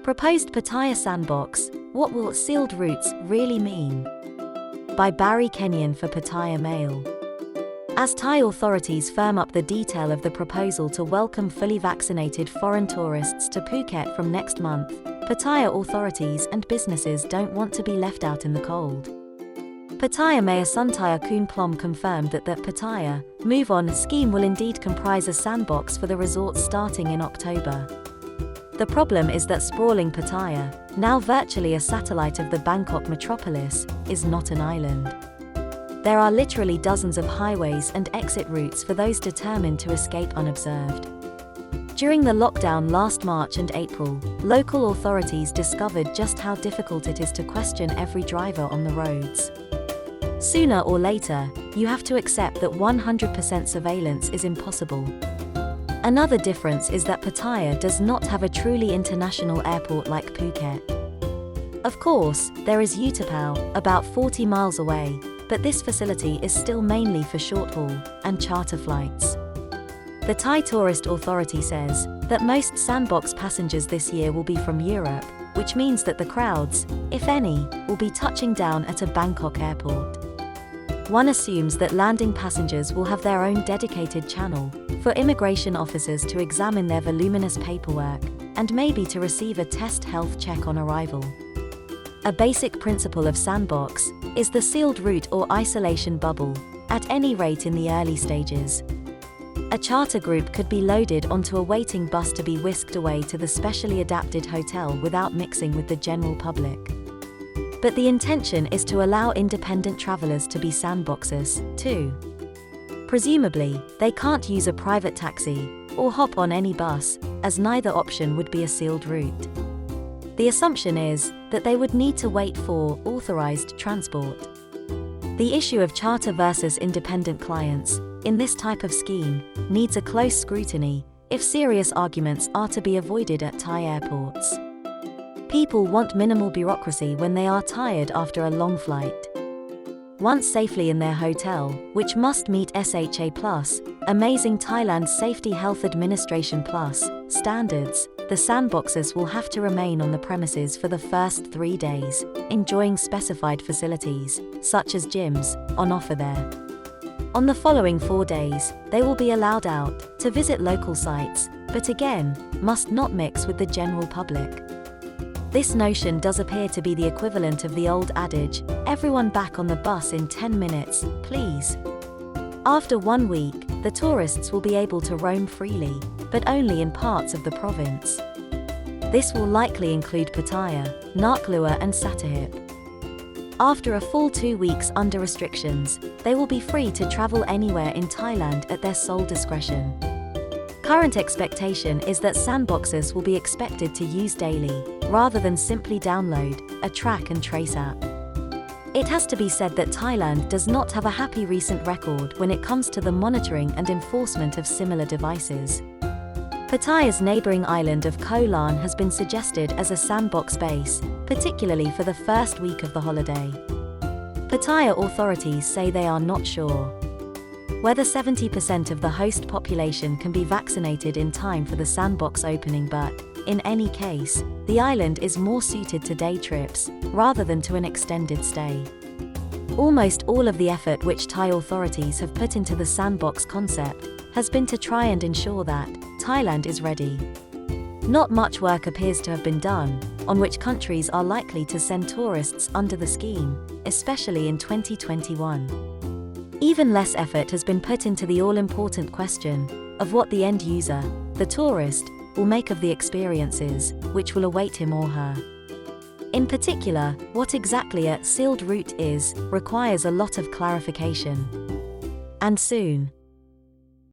Proposed Pattaya Sandbox, what will sealed routes really mean? By Barry Kenyon for Pattaya Mail. As Thai authorities firm up the detail of the proposal to welcome fully vaccinated foreign tourists to Phuket from next month, Pattaya authorities and businesses don't want to be left out in the cold. Pattaya Mayor Suntaya Koon confirmed that the Pattaya Move On scheme will indeed comprise a sandbox for the resorts starting in October. The problem is that sprawling Pattaya, now virtually a satellite of the Bangkok metropolis, is not an island. There are literally dozens of highways and exit routes for those determined to escape unobserved. During the lockdown last March and April, local authorities discovered just how difficult it is to question every driver on the roads. Sooner or later, you have to accept that 100% surveillance is impossible. Another difference is that Pattaya does not have a truly international airport like Phuket. Of course, there is Utapao, about 40 miles away, but this facility is still mainly for short-haul and charter flights. The Thai Tourist Authority says that most sandbox passengers this year will be from Europe, which means that the crowds, if any, will be touching down at a Bangkok airport. One assumes that landing passengers will have their own dedicated channel for immigration officers to examine their voluminous paperwork and maybe to receive a test health check on arrival. A basic principle of sandbox is the sealed route or isolation bubble, at any rate in the early stages. A charter group could be loaded onto a waiting bus to be whisked away to the specially adapted hotel without mixing with the general public. But the intention is to allow independent travelers to be sandboxers, too. Presumably, they can't use a private taxi or hop on any bus, as neither option would be a sealed route. The assumption is that they would need to wait for authorized transport. The issue of charter versus independent clients, in this type of scheme, needs a close scrutiny if serious arguments are to be avoided at Thai airports. People want minimal bureaucracy when they are tired after a long flight. Once safely in their hotel, which must meet SHA+, Amazing Thailand Safety Health Administration Plus, standards, the sandboxers will have to remain on the premises for the first 3 days, enjoying specified facilities, such as gyms, on offer there. On the following 4 days, they will be allowed out to visit local sites, but again, must not mix with the general public. This notion does appear to be the equivalent of the old adage, everyone back on the bus in 10 minutes, please. After 1 week, the tourists will be able to roam freely, but only in parts of the province. This will likely include Pattaya, Naklua and Sattahip. After a full 2 weeks under restrictions, they will be free to travel anywhere in Thailand at their sole discretion. Current expectation is that sandboxers will be expected to use daily, rather than simply download a track and trace app. It has to be said that Thailand does not have a happy recent record when it comes to the monitoring and enforcement of similar devices. Pattaya's neighboring island of Koh Lan has been suggested as a sandbox base, particularly for the first week of the holiday. Pattaya authorities say they are not sure whether 70% of the host population can be vaccinated in time for the sandbox opening, but, in any case, the island is more suited to day trips, rather than to an extended stay. Almost all of the effort which Thai authorities have put into the sandbox concept has been to try and ensure that Thailand is ready. Not much work appears to have been done on which countries are likely to send tourists under the scheme, especially in 2021. Even less effort has been put into the all-important question of what the end user, the tourist, will make of the experiences which will await him or her. In particular, what exactly a sealed route is, requires a lot of clarification. And soon.